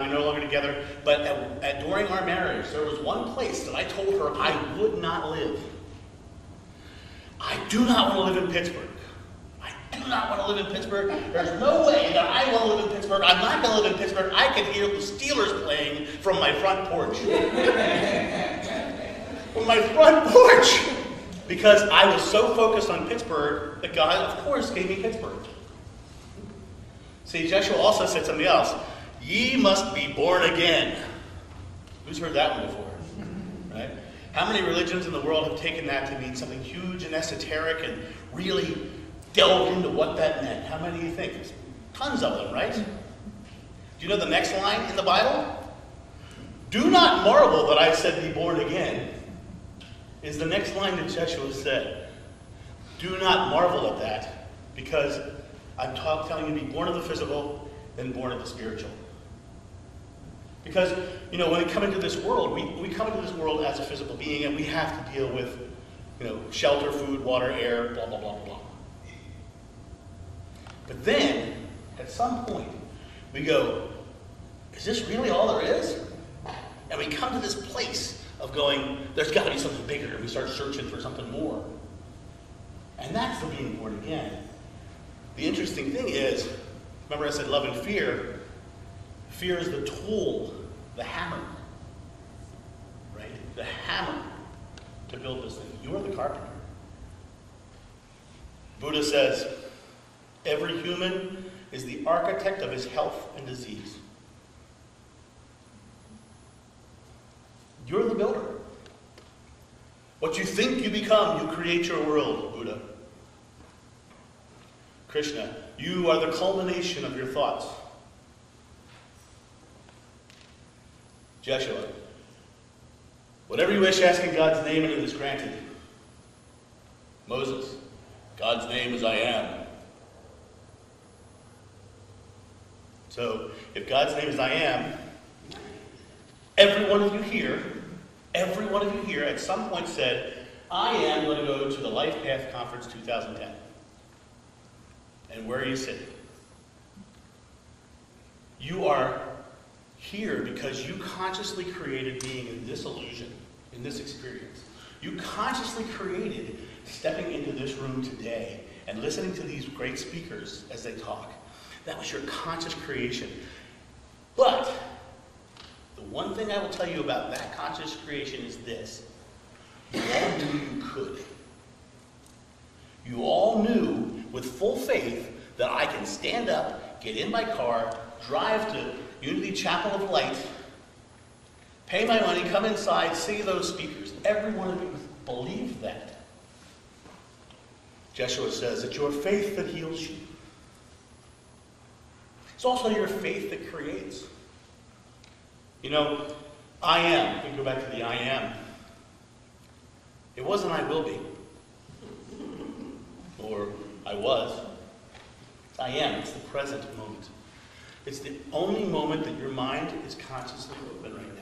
We're no longer together, but during our marriage, there was one place that I told her I would not live. I do not want to live in Pittsburgh. I do not want to live in Pittsburgh. There's no way that I want to live in Pittsburgh. I'm not going to live in Pittsburgh. I can hear the Steelers playing from my front porch. From my front porch! Because I was so focused on Pittsburgh that God, of course, gave me Pittsburgh. See, Joshua also said something else. Ye must be born again. Who's heard that one before? Right? How many religions in the world have taken that to mean something huge and esoteric and really delved into what that meant? How many do you think? Tons of them, right? Do you know the next line in the Bible? Do not marvel that I said be born again, is the next line that Joshua said. Do not marvel at that, because I'm telling you to be born of the physical, then born of the spiritual. Because, you know, when we come into this world, we come into this world as a physical being, and we have to deal with, you know, shelter, food, water, air, blah, blah, blah, blah. But then, at some point, we go, is this really all there is? And we come to this place of going, there's got to be something bigger, and we start searching for something more. And that's the being born again. The interesting thing is, remember I said love and fear? Fear is the tool, the hammer, right? The hammer to build this thing. You are the carpenter. Buddha says, every human is the architect of his health and disease. You're the builder. What you think you become, you create your world, Buddha. Krishna, you are the culmination of your thoughts. Joshua, whatever you wish, ask in God's name and it is granted. Moses, God's name is I am. So, if God's name is I am, every one of you here at some point said, I am going to go to the Life Path Conference 2010. And where are you sitting? You are here because you consciously created being in this illusion, in this experience. You consciously created stepping into this room today and listening to these great speakers as they talk. That was your conscious creation. But the one thing I will tell you about that conscious creation is this. You all knew you could. You all knew with full faith that I can stand up, get in my car, drive to Unity Chapel of Light, pay my money, come inside, see those speakers. Every one of you believed that. Joshua says, it's your faith that heals you. It's also your faith that creates. You know, I am. We can go back to the I am. It wasn't I will be. Or I was. It's I am. It's the present moment. It's the only moment that your mind is consciously open right now.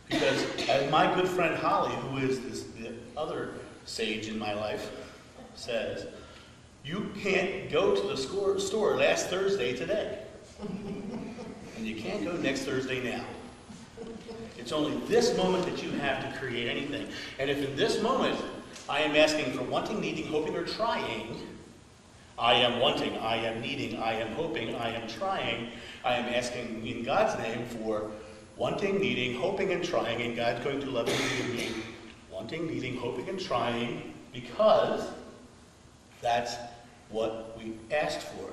Because as my good friend Holly, who is the other sage in my life, says, you can't go to the store last Thursday today. And you can't go next Thursday now. It's only this moment that you have to create anything. And if in this moment I am asking for wanting, needing, hoping, or trying, I am wanting, I am needing, I am hoping, I am trying, I am asking in God's name for wanting, needing, hoping, and trying, and God's going to love you me. Wanting, needing, hoping, and trying, because that's what we asked for.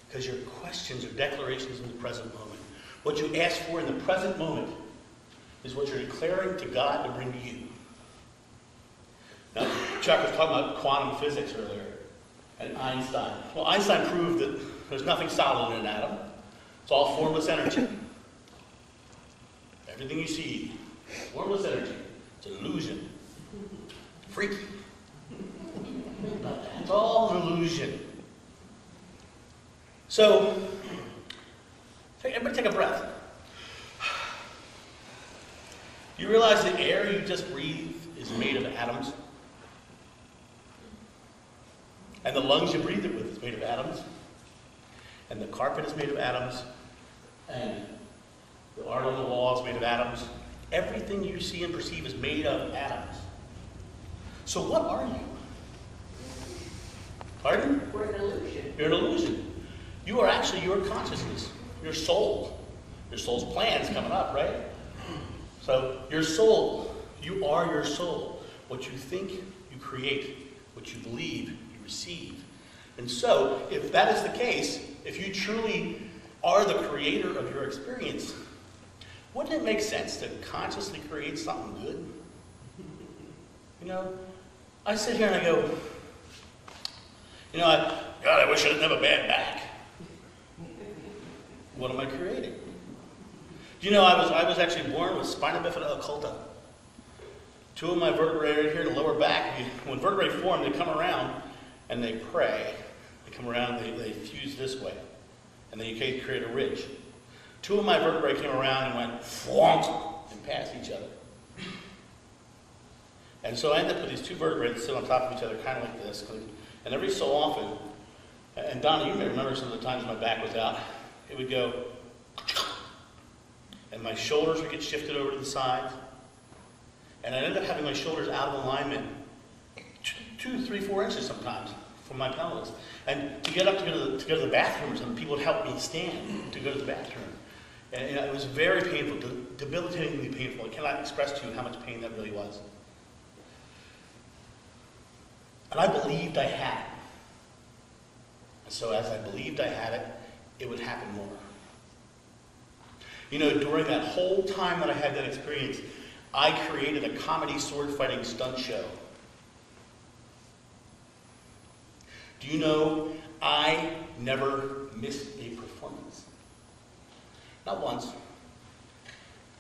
Because your questions are declarations in the present moment. What you ask for in the present moment is what you're declaring to God to bring to you. Now, Chuck was talking about quantum physics earlier, and Einstein. Well, Einstein proved that there's nothing solid in an atom. It's all formless energy. Everything you see, formless energy. It's an illusion. Freaky. It's all an illusion. So, everybody take a breath. You realize the air you just breathe is made of atoms? And the lungs you breathe it with is made of atoms? And the carpet is made of atoms? on the wall is made of atoms. Everything you see and perceive is made of atoms. So what are you? Pardon? We're an illusion. You're an illusion. You are actually your consciousness, your soul. Your soul's plan's coming up, right? So your soul, you are your soul. What you think, you create. What you believe, you receive. And so, if that is the case, if you truly are the creator of your experience, wouldn't it make sense to consciously create something good? You know, I sit here and I go, you know, God, I wish I didn't have a bad back. What am I creating? Do you know, I was actually born with spina bifida occulta. Two of my vertebrae right here in the lower back, when vertebrae form, they come around and they pray. They come around and they fuse this way. And then you can create a ridge. Two of my vertebrae came around and went flonk and passed each other. And so I ended up with these two vertebrae that sit on top of each other, kind of like this. And every so often, and Donna, you may remember some of the times my back was out, it would go, and my shoulders would get shifted over to the sides. And I ended up having my shoulders out of alignment 2, 3, 4 inches sometimes from my pelvis. And to get up to go to the bathroom or something, people would help me stand to go to the bathroom. And it was very painful, debilitatingly painful. I cannot express to you how much pain that really was. And I believed I had it. And so as I believed I had it, it would happen more. You know, during that whole time that I had that experience, I created a comedy sword fighting stunt show. Do you know, I never missed a performance. Not once.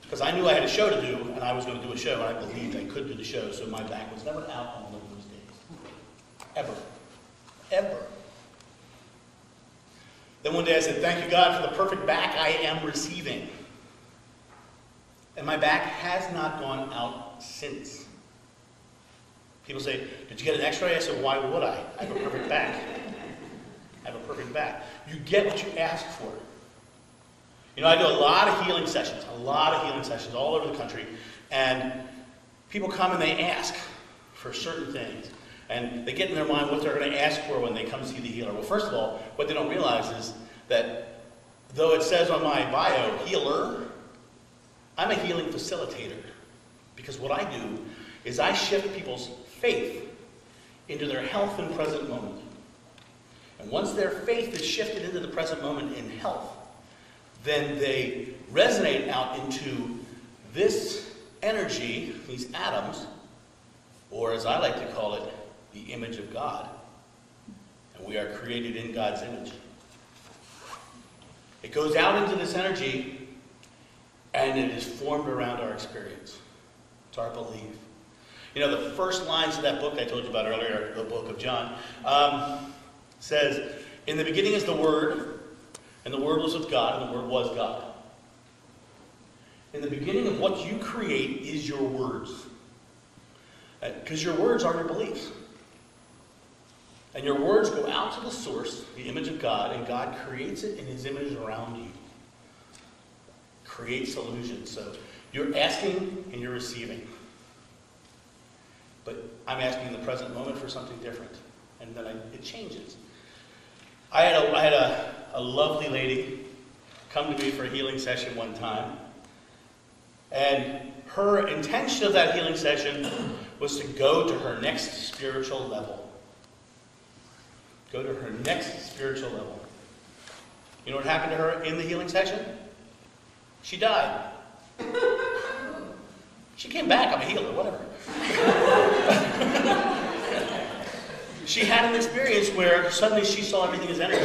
Because I knew I had a show to do, and I was going to do a show, and I believed I could do the show, so my back was never out on one of those days. Ever. Ever. Then one day I said, thank you God for the perfect back I am receiving. And my back has not gone out since. People say, did you get an x-ray? I said, why would I? I have a perfect back. I have a perfect back. You get what you ask for. You know, I do a lot of healing sessions all over the country. And people come and they ask for certain things. And they get in their mind what they're going to ask for when they come see the healer. Well, first of all, what they don't realize is that though it says on my bio, healer, I'm a healing facilitator. Because what I do is I shift people's faith into their health and present moment. And once their faith is shifted into the present moment in health, then they resonate out into this energy, these atoms, or as I like to call it, the image of God. And we are created in God's image. It goes out into this energy, and it is formed around our experience. It's our belief. You know, the first lines of that book I told you about earlier, the book of John, says, in the beginning is the Word, and the Word was with God, and the Word was God. In the beginning of what you create is your words. Because your words are your beliefs. And your words go out to the source, the image of God, and God creates it in His image around you. Creates illusion. So you're asking and you're receiving. But I'm asking in the present moment for something different. And then it changes. I had a lovely lady come to me for a healing session one time. And her intention of that healing session was to go to her next spiritual level. Go to her next spiritual level. You know what happened to her in the healing session? She died. She came back, I'm a healer, whatever. She had an experience where suddenly she saw everything as energy.